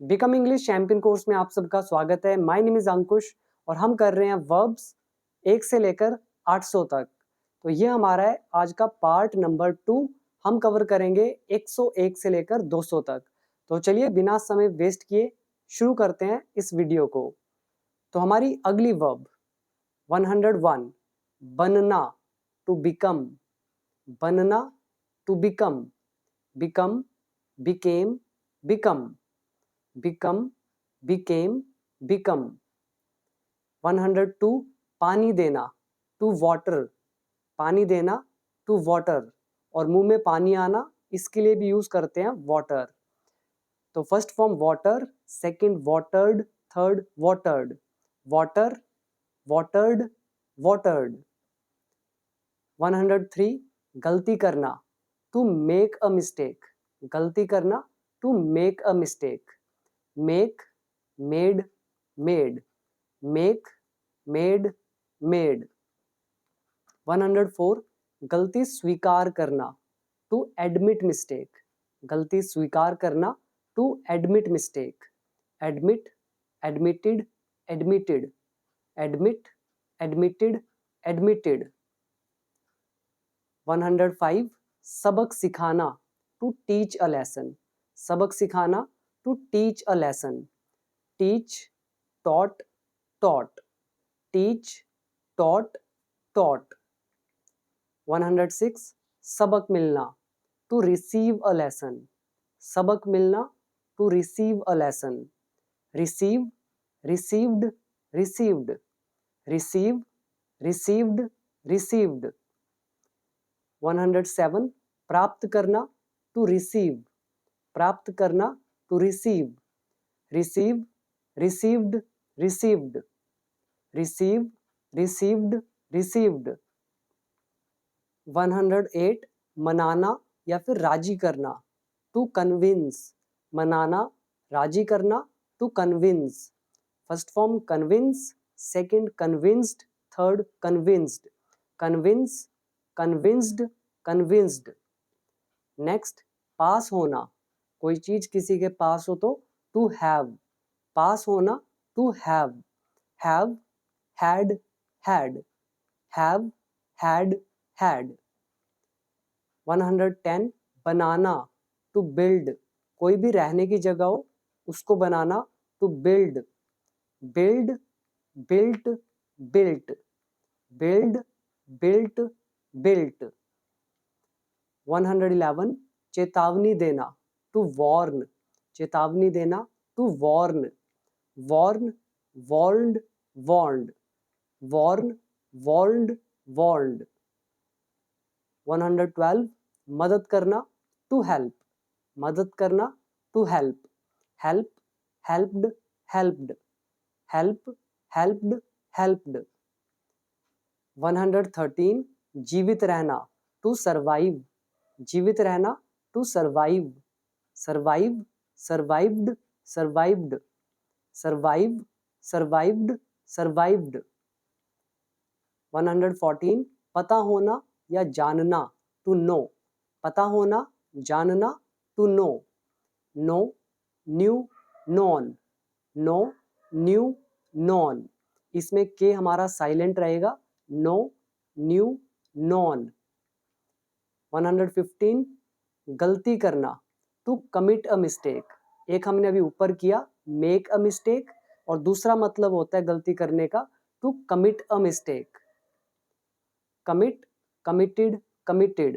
Become English champion course में आप सबका स्वागत है। माय नेम इज अंकुश और हम कर रहे हैं वर्ब्स 1 से लेकर 800 तक। तो ये हमारा है आज का पार्ट नंबर 2। हम कवर करेंगे 101 से लेकर 200 तक। तो चलिए बिना समय वेस्ट किए शुरू करते हैं इस वीडियो को। तो हमारी अगली वर्ब 101 बनना, टू बिकम, बनना, to become, become, became, become, become, became, become। 102 पानी देना, to water, पानी देना, to water। और मुंह में पानी आना इसके लिए भी यूज करते हैं water। तो first form water, second watered, third watered, water, watered, watered। 103 गलती करना, to make a mistake, गलती करना, to make a mistake, make, made, made, make, made, made। 104 गलती स्वीकार करना, to admit mistake, गलती स्वीकार करना, to admit mistake, admit, admitted, admitted, admit, admitted, admitted। 105 सबक सिखाना, to teach a lesson, सबक सिखाना, to teach a lesson, teach, taught, taught, teach, taught, taught। 106 सबक मिलना, to receive a lesson, सबक मिलना, to receive a lesson, receive, received, received, receive, received, received। 107 प्राप्त करना, to receive, प्राप्त करना, to receive, receive, received, received, receive, received, received। 108 मनाना या फिर राजी करना, to convince, मनाना, राजी करना, to convince। First form convince, second convinced, third convinced, convince, convinced, convinced। Next pass होना, कोई चीज किसी के पास हो तो to have, पास होना, to have, have, had, had, have, had, had। 110 banana, to build, कोई भी रहने की जगह हो उसको बनाना, to build, build, built, built, build, built, built। 111 चेतावनी देना, to warn, चेतावनी देना, to warn, warn, warned, warned, warn, warned, warned। 112 मदद करना, to help, मदद करना, to help, help, helped, helped, help, helped, helped। 113 जीवित रहना, to survive, जीवित रहना, to survive, survive, survived, survived, survive, survived, survived। 114 पता होना या जानना, to know, पता होना, जानना, to know, know, knew, known, know, knew, known। इसमें के हमारा साइलेंट रहेगा, know, knew, known। 115 गलती करना, to commit a mistake, एक हमने अभी ऊपर किया make a mistake और दूसरा मतलब होता है गलती करने का to commit a mistake, commit, committed, committed,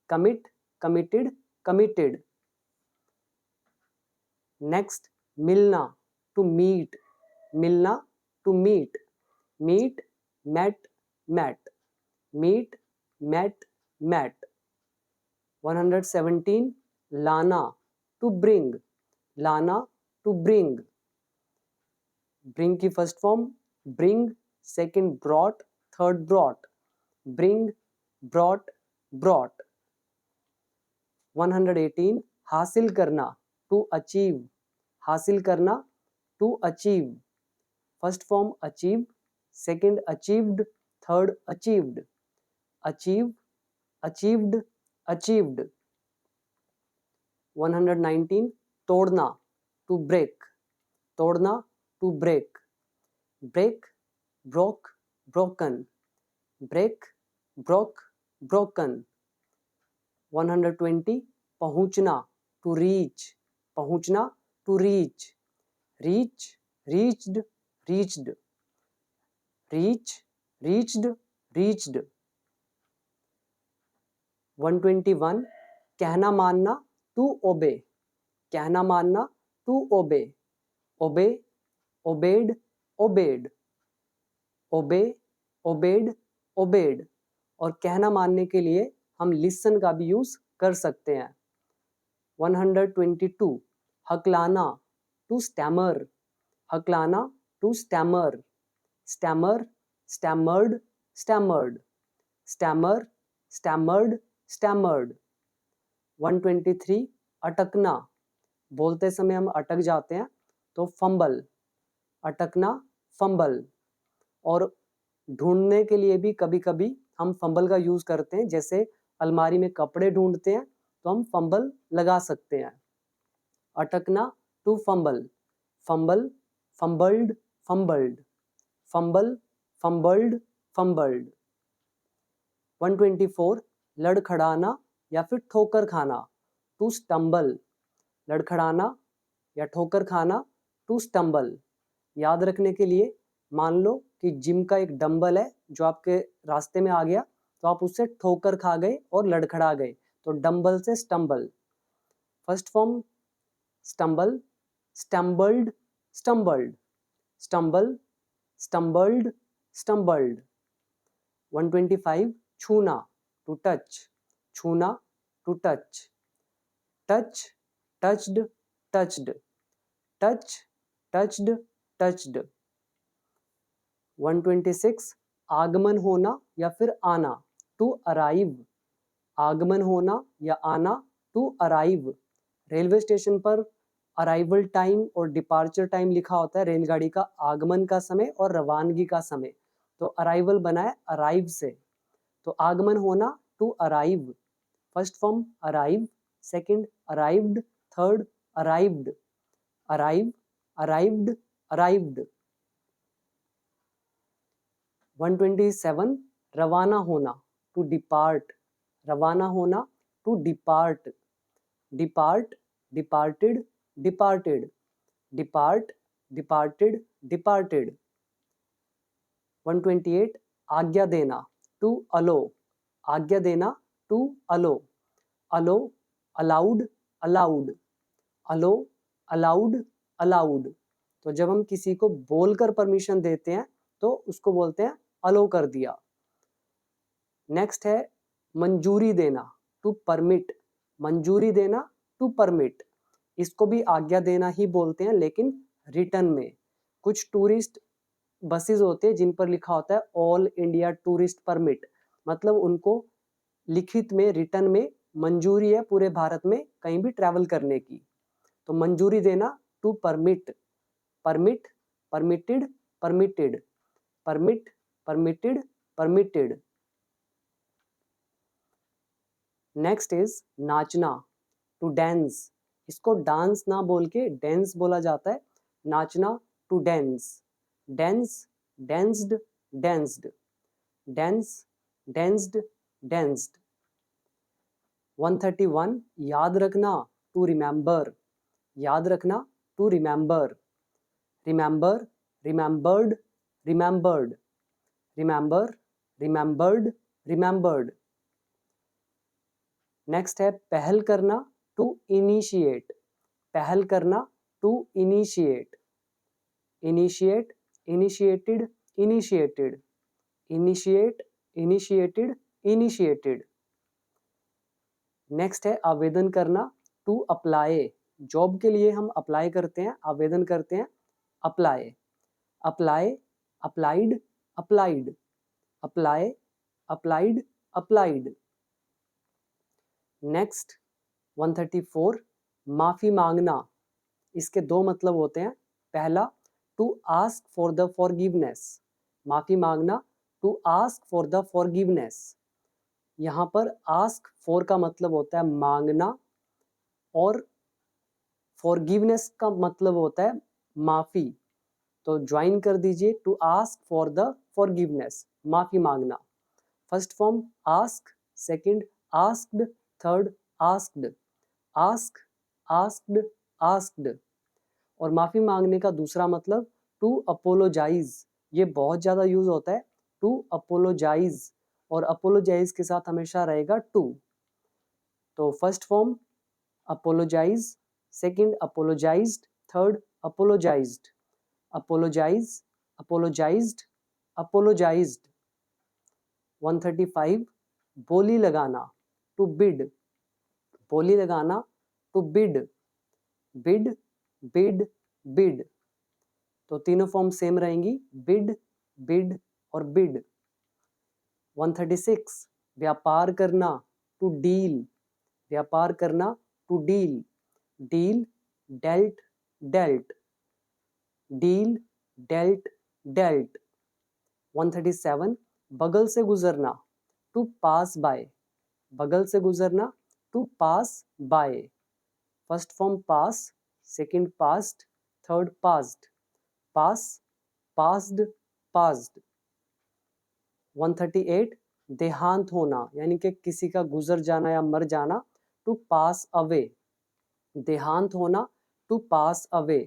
commit, committed, committed। Next मिलना, to meet, मिलना, to meet, meet, met, met, meet, met, met। 117 लाना, to bring, लाना, to bring, bring की first form bring, second brought, third brought, bring, brought, brought। 118 हासिल करना, to achieve, हासिल करना, to achieve, first form achieve, second achieved, third achieved, achieve, achieved, achieved। 119 तोड़ना, to break, तोड़ना, to break, break, broke, broken, break, broke, broken. 120 पहुंचना, to reach, पहुंचना, to reach, reach, reached, reached, reach, reached, reached. 121 कहना मानना, to ओबे, कहना मानना, to obey, obey, obeyed, obeyed, obey, obeyed, obeyed. और कहना मानने के लिए हम लिसन का भी यूज कर सकते हैं। 122 हकलाना, टू स्टैमर, हकलाना, to stammer, stammer, stammered, stammered, stammer, stammered, stammered. 123 अटकना, बोलते समय हम अटक जाते हैं तो फंबल, अटकना, फंबल। और ढूंढने के लिए भी कभी कभी हम फंबल का यूज करते हैं, जैसे अलमारी में कपड़े ढूंढते हैं तो हम फंबल लगा सकते हैं। अटकना, to fumble, fumble, fumbled, fumbled, fumble, fumbled, fumbled. 124 लड़खड़ाना या फिर ठोकर खाना, टू स्टम्बल, लड़खड़ाना या ठोकर खाना, टू स्टम्बल। याद रखने के लिए मान लो कि जिम का एक डंबल है जो आपके रास्ते में आ गया, तो आप उससे ठोकर खा गए और लड़खड़ा गए, तो डंबल से stumble. First form stumble, stumbled, stumbled, stumble, stumbled, stumbled. 125 छूना, टू टच, छूना, to touch, touch, touched, touched, touch, touched, touched. 126 आगमन होना या फिर आना, टू अराइव, आगमन होना या आना, टू अराइव। रेलवे स्टेशन पर अराइवल टाइम और डिपार्चर टाइम लिखा होता है, रेलगाड़ी का आगमन का समय और रवानगी का समय, तो अराइवल बना है अराइव से, तो आगमन होना, to arrive. First form arrive, second arrived, third arrived, arrive, arrived, arrived. 127 रवाना होना, टू डिपार्ट, रवाना होना, to depart, depart, departed, departed, depart, departed, departed. 128 आज्ञा देना, टू अलो, आज्ञा देना, to allow, allow, allowed, allowed, allow, allowed, allowed. तो जब हम किसी को बोलकर परमिशन देते हैं तो उसको बोलते हैं अलो कर दिया। नेक्स्ट है मंजूरी देना, टू परमिट, मंजूरी देना, टू परमिट। इसको भी आज्ञा देना ही बोलते हैं, लेकिन रिटर्न में। कुछ टूरिस्ट बसेस होते हैं जिन पर लिखा होता है ऑल इंडिया टूरिस्ट परमिट, मतलब उनको लिखित में, रिटर्न में मंजूरी है पूरे भारत में कहीं भी ट्रैवल करने की। तो मंजूरी देना, to permit, permit, permitted, permitted, permit, permitted, permitted. Next is नाचना, टू डांस, इसको डांस ना बोल के डांस बोला जाता है, नाचना, to dance, dance, danced, danced, dance, danced, danced. 131 याद रखना, टू रिमेंबर, याद रखना, to remember, remember, remembered, remembered, remember, remembered, remembered. Next है पहल करना, टू इनिशिएट, पहल करना, to initiate, initiate, initiated, initiated, initiate, initiated, initiated. Next है आवेदन करना, टू अप्लाई, जॉब के लिए हम अप्लाई करते हैं, आवेदन करते हैं, apply, apply, applied, applied, apply, applied, applied. Next 134 माफी मांगना, इसके दो मतलब होते हैं। पहला to ask for the forgiveness, माफी मांगना, to ask for the forgiveness. यहाँ पर आस्क फॉर का मतलब होता है मांगना, और फॉरगिवनेस का मतलब होता है माफी, तो ज्वाइन कर दीजिए, to ask for the forgiveness, माफी मांगना। First form ask, second asked, third asked, ask, asked, asked. और माफी मांगने का दूसरा मतलब टू अपोलोजाइज, ये बहुत ज्यादा यूज होता है, टू अपोलोजाइज, और अपोलोजाइज के साथ हमेशा रहेगा टू। तो first form apologise, second apologised, third apologised, apologise, apologised, apologised. 135 बोली लगाना, टू बिड, बोली लगाना, to bid, bid, bid, bid. तो तीनों फॉर्म सेम रहेंगी, बिड, बिड और बिड। 136 व्यापार करना, टू डील, व्यापार करना, to deal, deal, dealt, dealt, deal, dealt, dealt. 137 बगल से गुजरना, टू पास बाय, बगल से गुजरना, to pass by. First form pass, second passed, third passed, pass, passed, passed. 138 देहांत होना, यानी कि किसी का गुजर जाना या मर जाना, टू पास अवे, देहांत होना, टू पास अवे।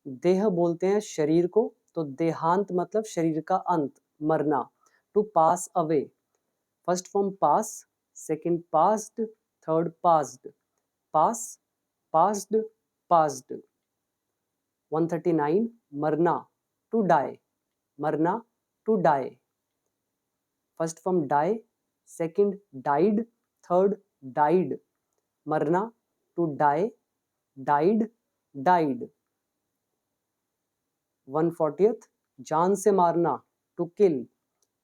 देह बोलते हैं शरीर को, तो देहांत मतलब शरीर का अंत, मरना, to pass away. First form pass, second passed, third passed, pass, passed, passed. 139 मरना, टू डाई, मरना, to die. First form die, second died, third died, मरना, to die, died, died. 140th जान से मारना, टू किल,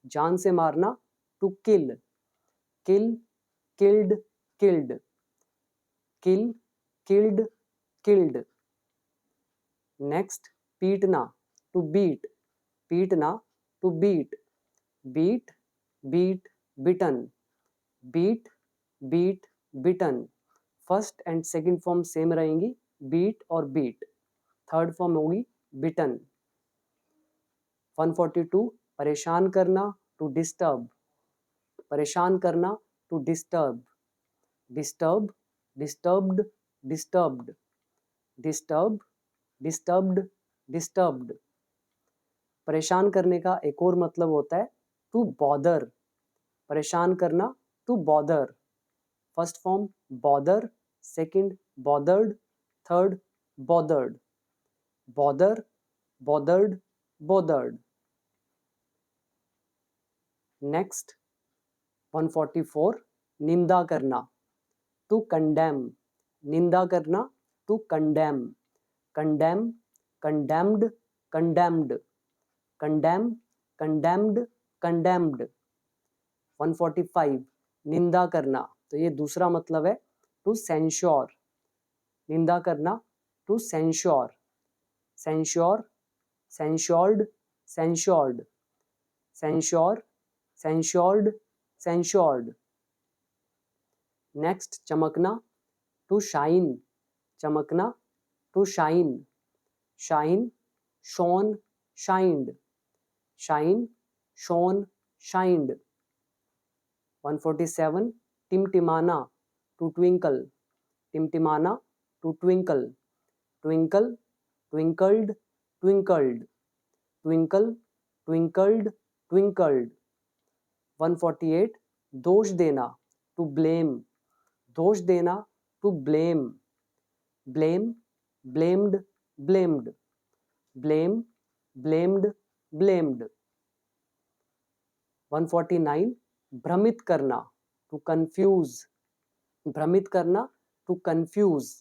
जान से मारना, to kill, kill, killed, killed, kill, killed, killed. Next पीटना, टू बीट, पीटना, to beat, beat, beat, beaten, beat, beat, beaten. First and second form same रहेंगी, beat और बीट, थर्ड फॉर्म होगी बिटन। 142 परेशान करना, टू डिस्टर्ब, परेशान करना, to disturb, disturb, disturbed, disturbed, disturb, disturbed, disturbed. परेशान करने का एक और मतलब होता है टू बॉदर, परेशान करना, to bother. First form bother, second bothered, third bothered, bother, bothered, bothered. Next 144 निंदा करना, टू कंडेम, निंदा करना, to condemn, condemn, condemned, condemned, condemn, condemned, condemned. 145 निंदा करना, तो ये दूसरा मतलब है टू सेंश्योर, निंदा करना, to censure, censure, censured, censured, censure, censured, censured. Next चमकना, टू शाइन, चमकना, to shine, shine, shone, shined, shine, shone, shined. 147 टिमटिमाना, टू ट्विंकल, टिमटिमाना, to twinkle, twinkle, twinkled, twinkled, twinkle, twinkled, twinkled. 148 दोष देना, to blame, दोष देना, to blame, blame, blamed, blamed, blame, blamed, blamed. 149 भ्रमित करना, टू कंफ्यूज, भ्रमित करना, to confuse,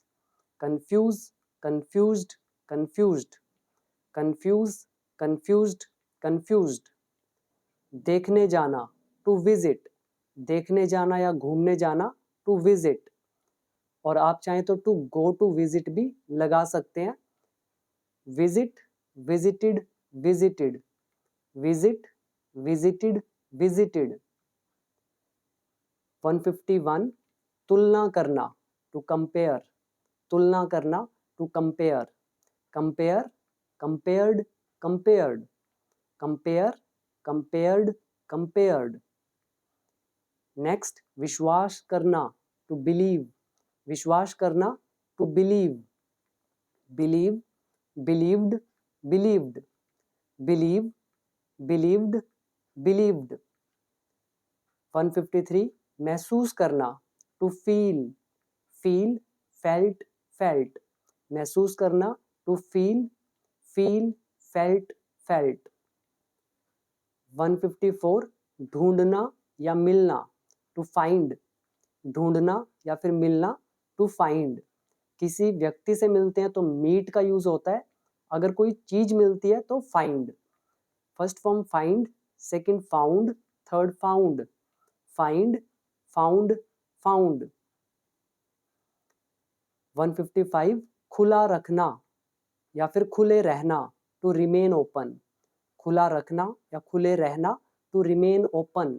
confuse, confused, confused, confuse, confused, confused. देखने जाना, टू विजिट, देखने जाना या घूमने जाना, टू विजिट। और आप चाहें तो टू गो टू विजिट भी लगा सकते हैं, visit, visited, visited, visit, visited, visited. 151 तुलना करना, टू कंपेयर, तुलना करना, to compare, compare, compared, compared, compare, compared, compared. Next, विश्वास करना, to believe, विश्वास करना, to believe, believe, believed, believed, believe, believed, believed. 153, महसूस करना, to feel, feel, felt, felt, महसूस करना, to feel, feel, felt, felt. 154, ढूंढना या मिलना, to find, ढूंढना या फिर मिलना, to find. किसी व्यक्ति से मिलते हैं तो मीट का यूज होता है, अगर कोई चीज मिलती है तो find. First form find, second found, third found. Find, found, found. 155, खुला रखना या फिर खुले रहना, टू रिमेन ओपन, खुला रखना या खुले रहना, to remain open.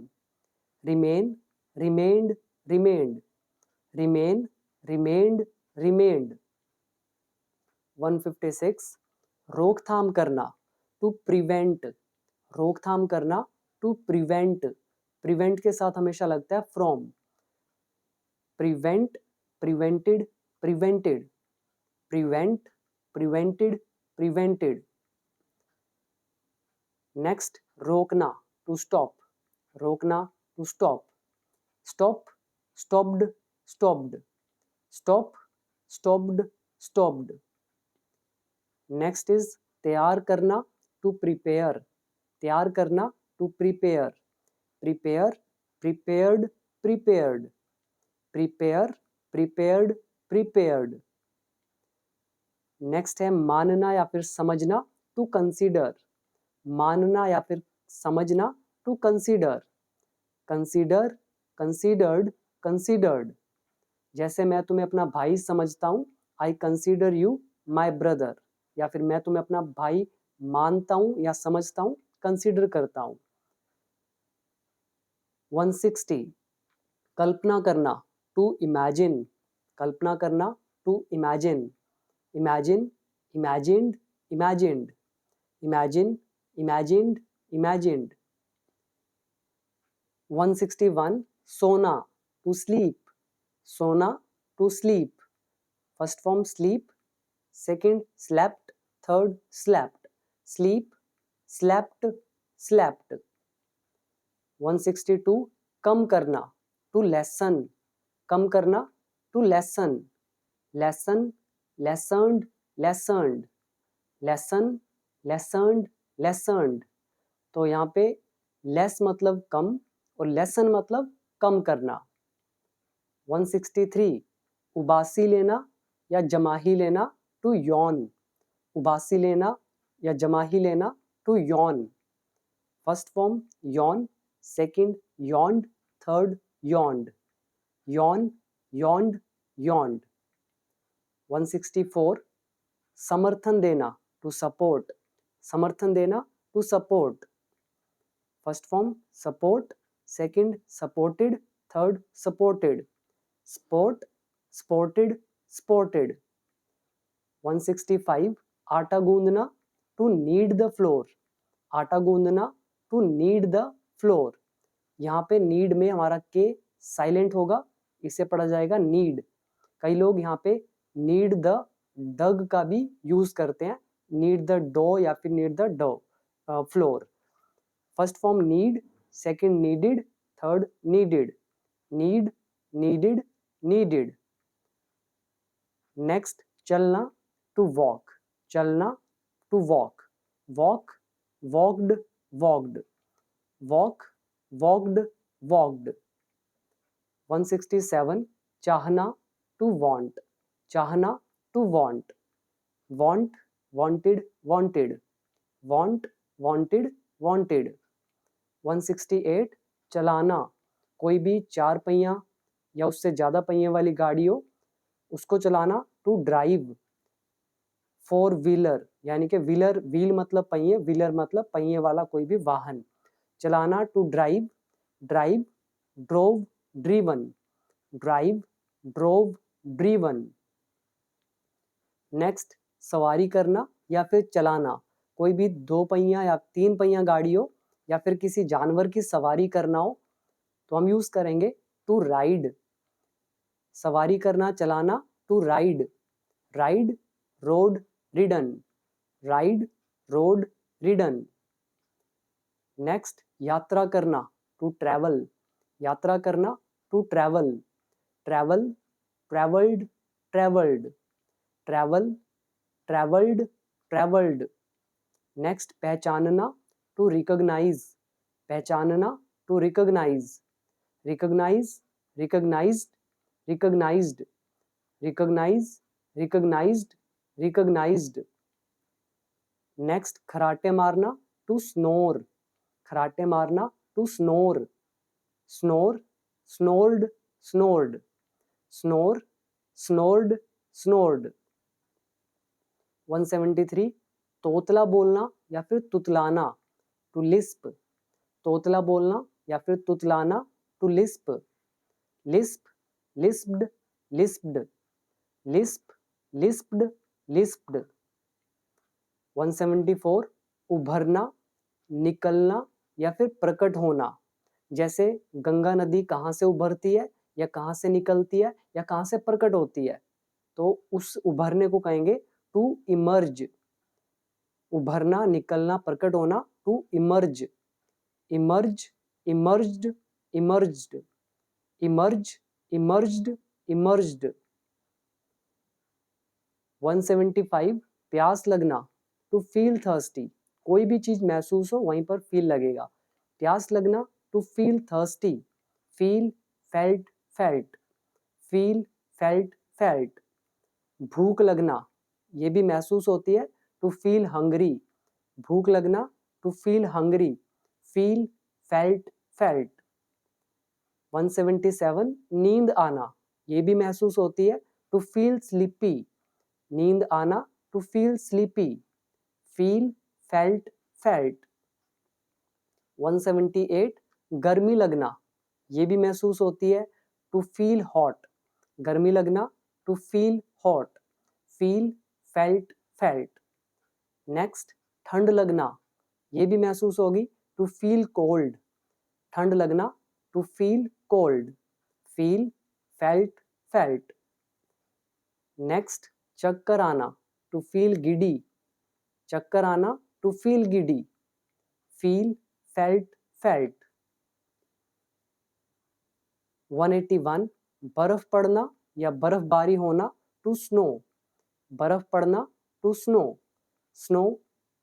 Remain, remained, remained, remain, remained, remained. 156, रोकथाम करना, टू प्रिवेंट, रोकथाम करना, टू प्रिवेंट. प्रिवेंट के साथ हमेशा लगता है from. Prevent, prevented, prevented, prevent, prevented, prevented. Next, रोकना, टू स्टॉप, रोकना, to stop. Stop, stopped, stopped, stop, stopped, stopped. Next is तैयार करना, टू प्रिपेयर, तैयार करना, to prepare. Prepare, prepared, prepared, prepare, prepared, prepared. Next है मानना या फिर समझना, टू कंसीडर, मानना या फिर समझना, to consider. Consider, considered, considered. जैसे मैं तुम्हें अपना भाई समझता हूं, I consider you my brother, या फिर मैं तुम्हें अपना भाई मानता हूं या समझता हूं, कंसीडर करता हूं. 160, कल्पना करना, टू इमेजिन, कल्पना करना, to imagine. Imagine, imagined, imagined, imagine, imagined, imagined. 161, सोना, टू स्लीप, सोना, to sleep. First form sleep, second slept, third slept. Sleep, slept, slept. 162, कम करना, टू लेसन, कम करना, to lessen. Lessen, lessened, lessened, lessen, lessened, lessened. तो यहाँ पे less मतलब कम और लेसन मतलब कम करना. 163, उबासी लेना या जमाही लेना, टू यॉन, उबासी लेना या जमाही लेना, to yawn. First form yawn, second yawned, third yawned. Yawn, yawned, yawned. 164, समर्थन देना, टू सपोर्ट, समर्थन देना, to support. First form support, second supported, third supported. Support, supported, supported. 165, आटा गूंदना, टू नीड द फ्लोर, आटा गूंदना, टू नीड द फ्लोर. यहाँ पे नीड में हमारा के साइलेंट होगा, इसे पढ़ा जाएगा नीड. कई लोग यहाँ पे नीड द डग का भी यूज करते हैं, नीड द डो या फिर knead the dough flour. First form knead, second kneaded, third kneaded. Knead, kneaded, kneaded. Next, चलना, टू वॉक, चलना, to walk. Walk, walked, walked, walk, walked, walked. 167, चाहना, to want, चाहना, to want. Want, wanted, wanted, want, wanted, wanted. 168, चलाना, कोई भी 4 पहिया या उससे ज्यादा पहिए वाली गाड़ी हो उसको चलाना, टू ड्राइव. 4 व्हीलर यानी कि व्हीलर, व्हील मतलब पहिए, व्हीलर मतलब पहिए वाला कोई भी वाहन. चलाना, to drive, drive, drove, driven, drive, drove, driven. Next, सवारी करना या फिर चलाना, कोई भी 2 पहिया या 3 पहिया गाड़ी हो या फिर किसी जानवर की सवारी करना हो तो हम यूज करेंगे टू राइड। सवारी करना, चलाना, to ride. Ride, rode, ridden. Ride, rode, ridden. Next, यात्रा करना, टू ट्रैवल। यात्रा करना, to travel. Travel, travelled, travelled. Travel, travelled, travelled. Next, पहचानना, टू रिकॉग्नाइज। पहचानना, to recognise. Recognise, recognised, recognised. Recognise, recognised, recognised. Next, खराटे मारना, to snore. खराटे मारना, to snore. Snore, snored, snored. Snore, snored, snored. 173, तोतला बोलना या फिर तुतलाना, टू लिस्प। तोतला बोलना या फिर तुतलाना, टू लिस्प। लिस्प, लिस्प्ड, लिस्प्ड। लिस्प, लिस्प्ड, लिस्प्ड। 174, उभरना, निकलना या फिर प्रकट होना, जैसे गंगा नदी कहाँ से उभरती है या कहाँ से निकलती है या कहाँ से प्रकट होती है, तो उस उभरने को कहेंगे टू इमर्ज। उभरना, निकलना, प्रकट होना, to emerge. Emerge, emerged, emerged. Emerge, emerged, emerged. 175, प्यास लगना, टू फील थर्स्टी। कोई भी चीज महसूस हो वहीं पर फील लगेगा। प्यास लगना, to feel thirsty. Feel, felt, felt. Feel, felt, felt. भूख लगना, ये भी महसूस होती है, टू फील हंग्री। भूख लगना, to feel hungry. Feel, felt, felt. 177, नींद आना, ये भी महसूस होती है, टू फील स्लीपी। नींद आना, to feel sleepy. Feel, felt, felt. 178, गर्मी लगना, ये भी महसूस होती है, टू फील हॉट। गर्मी लगना, to feel hot. Feel, felt, felt. Next, ठंड लगना, ये भी महसूस होगी, टू फील कोल्ड। ठंड लगना, to feel cold. Feel, felt, felt. Next, चक्कर आना, टू फील गिडी। चक्कर आना, to feel giddy. Feel, felt, felt. 181, बर्फ पड़ना या बर्फबारी होना, टू स्नो। बर्फ पड़ना, to snow. Snow,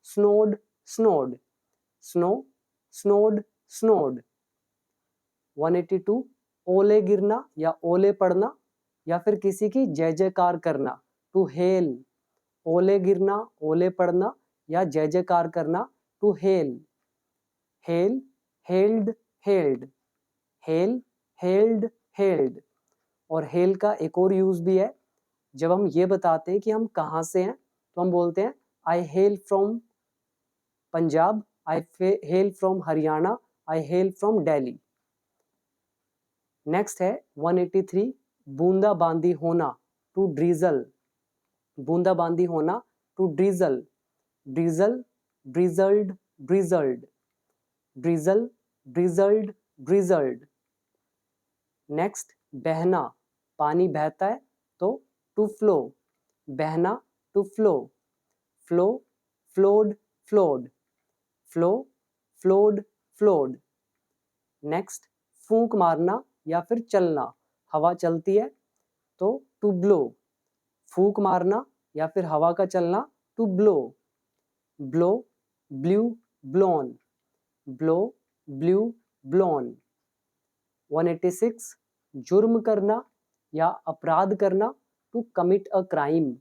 snowed, snowed. Snow, snowed, snowed. 182, ओले गिरना या ओले पड़ना या फिर किसी की जय जयकार करना, टू हेल। ओले गिरना, ओले पड़ना या जय जयकार करना, to hail. Hail, hailed, hailed. Hail, hailed, hailed. और हेल का एक और यूज भी है, जब हम ये बताते हैं कि हम कहाँ से हैं तो हम बोलते हैं I hail from Punjab, I hail from Haryana, I hail from Delhi. Next है 183, बूंदा बांदी होना, टू ड्रीजल। बूंदा बांदी होना, टू ड्रीजल। ड्रीजल, ड्रीजल्ड, ड्रीजल्ड। ड्रीजल, ड्रीजल्ड, ड्रीजल्ड। नेक्स्ट, बहना, पानी बहता है तो टू फ्लो। बहना, to flow. Flow, flowed, flowed. Flow, flowed, flowed. Next, फूंक मारना या फिर चलना, हवा चलती है तो टू ब्लो। फूंक मारना या फिर हवा का चलना, to blow. Blow, blew, blown. Blow, blew, blown. 186, जुर्म करना या अपराध करना, टू कमिट अ क्राइम।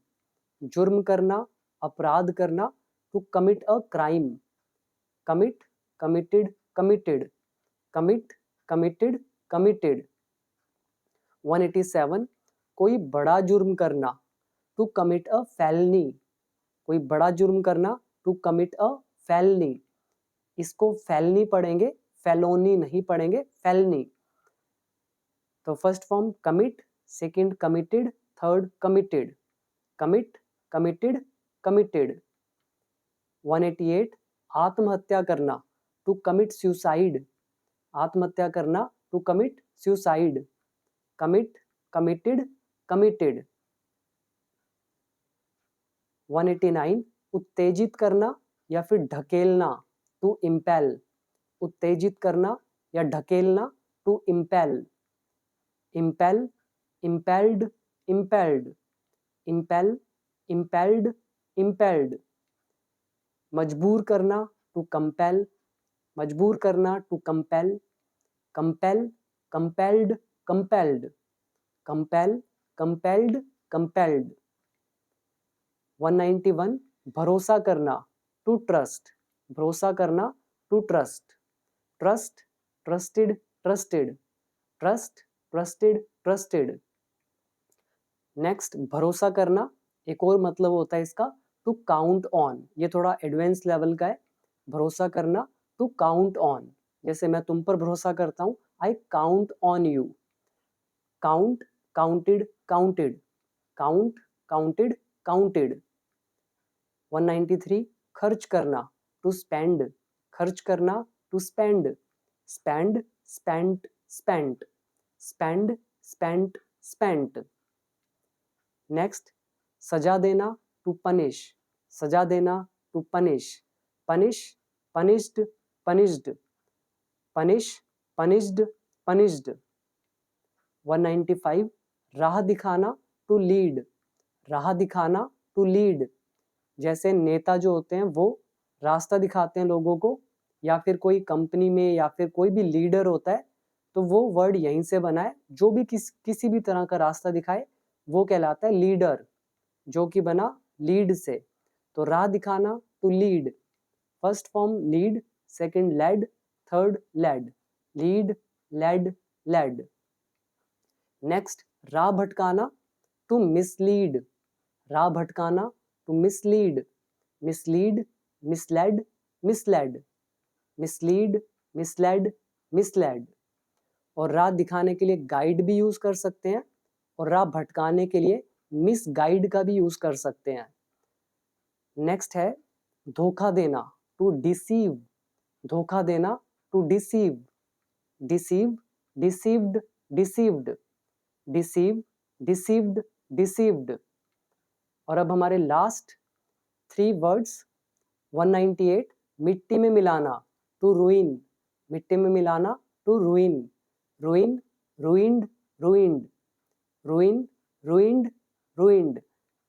जुर्म करना, अपराध करना, to commit a crime. Commit, committed, committed. Commit, committed, committed. 187, कोई बड़ा जुर्म करना, टू कमिट अ फेलनी। कोई बड़ा जुर्म करना, टू कमिट अ फेलनी। इसको फेलनी पढ़ेंगे, फेलोनी नहीं पढ़ेंगे, फेलनी। तो first form commit, second committed, third committed. Commit, committed committed. 188 आत्महत्या करना, टू कमिट सुसाइड, आत्महत्या करना, to commit suicide, commit committed committed. 189 उत्तेजित करना या फिर ढकेलना, टू इम्पेल, उत्तेजित करना या ढकेलना, to impel, impel impelled impelled, impel impelled impelled. मजबूर करना, टू कंपेल, मजबूर करना, to compel, compel compelled compelled, compel compelled compelled. 191 भरोसा करना, टू ट्रस्ट, भरोसा करना, to trust, trust trusted trusted, trust trusted trusted. Next भरोसा करना, एक और मतलब होता है इसका टू काउंट ऑन, ये थोड़ा एडवांस लेवल का है। भरोसा करना, टू काउंट ऑन, जैसे मैं तुम पर भरोसा करता हूँ, I count on you, count counted counted, count counted counted. 193 खर्च करना, टू स्पेंड, खर्च करना, to spend, spend spent spent, spend spent spent. Next सजा देना, टू पनिश, सजा देना, to punish, punish punished punished, punish punished punished. 195 राह दिखाना, टू लीड, राह दिखाना, टू लीड, जैसे नेता जो होते हैं वो रास्ता दिखाते हैं लोगों को, या फिर कोई कंपनी में या फिर कोई भी लीडर होता है तो वो वर्ड यहीं से बना है, जो भी किसी भी तरह का रास्ता दिखाए वो कहलाता है लीडर, जो कि बना लीड से। तो राह दिखाना, to lead, first form lead, second led, third led, lead led led. Next राह भटकाना, टू मिसलीड, राह भटकाना, to mislead, mislead misled misled, mislead misled misled. और राह दिखाने के लिए गाइड भी यूज कर सकते हैं, और राह भटकाने के लिए मिस गाइड का भी यूज कर सकते हैं। नेक्स्ट है धोखा देना, टू डिसीव, धोखा देना, to deceive, deceive deceived deceived, deceive deceived deceived. और अब हमारे लास्ट 3 वर्ड्स। 198 मिट्टी में मिलाना, टू रूइन, मिट्टी में मिलाना, to ruin, ruin ruined ruined, ruin ruined ruined.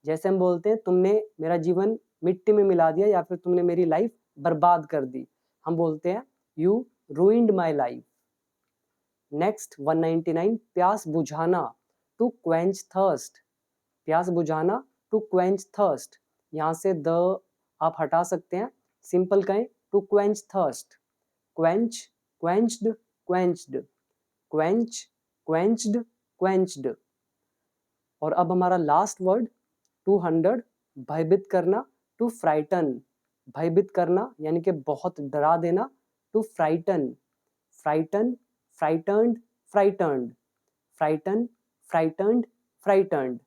जैसे हम बोलते हैं तुमने मेरा जीवन मिट्टी में मिला दिया, या फिर तुमने मेरी लाइफ बर्बाद कर दी, हम बोलते हैं you ruined my life. Next 199 प्यास बुझाना, टू क्वेंच थर्स्ट, प्यास बुझाना, टू क्वेंच थर्स्ट, यहाँ से द आप हटा सकते हैं, सिंपल कहें to quench thirst, quench quenched quenched, quench quenched quenched. और अब हमारा लास्ट वर्ड 200 भयभीत करना, टू फ्राइटन, भयभीत करना यानी कि बहुत डरा देना, to frighten, frighten frightened frightened, frighten frightened frightened.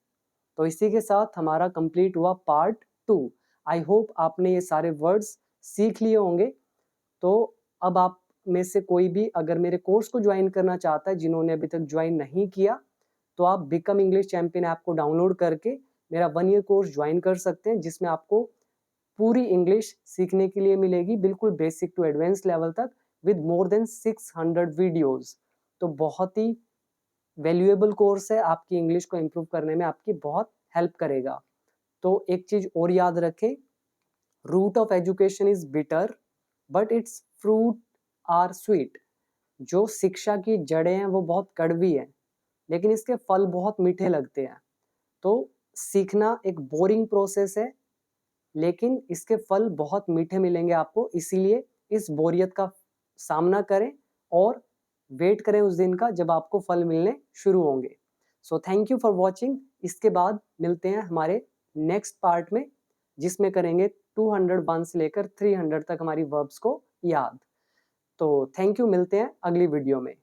तो इसी के साथ हमारा कंप्लीट हुआ पार्ट 2। आई होप आपने ये सारे वर्ड्स सीख लिए होंगे। तो अब आप में से कोई भी अगर मेरे कोर्स को ज्वाइन करना चाहता है, जिन्होंने अभी तक ज्वाइन नहीं किया, तो आप बिकम इंग्लिश चैंपियन ऐप को डाउनलोड करके मेरा 1 ईयर कोर्स ज्वाइन कर सकते हैं, जिसमें आपको पूरी इंग्लिश सीखने के लिए मिलेगी, बिल्कुल बेसिक टू एडवांस लेवल तक, विद मोर देन 600 वीडियोस। तो बहुत ही वैल्यूएबल कोर्स है, आपकी इंग्लिश को इम्प्रूव करने में आपकी बहुत हेल्प करेगा। तो एक चीज और याद रखें, root of education is bitter but its fruit are sweet. जो शिक्षा की जड़ें हैं वो बहुत कड़वी हैं, लेकिन इसके फल बहुत मीठे लगते हैं। तो सीखना एक बोरिंग प्रोसेस है, लेकिन इसके फल बहुत मीठे मिलेंगे आपको, इसीलिए इस बोरियत का सामना करें और वेट करें उस दिन का जब आपको फल मिलने शुरू होंगे। So thank you for watching. इसके बाद मिलते हैं हमारे नेक्स्ट पार्ट में, जिसमें करेंगे 201 से लेकर 300 तक हमारी वर्ब्स को याद। तो थैंक यू, मिलते हैं अगली वीडियो में।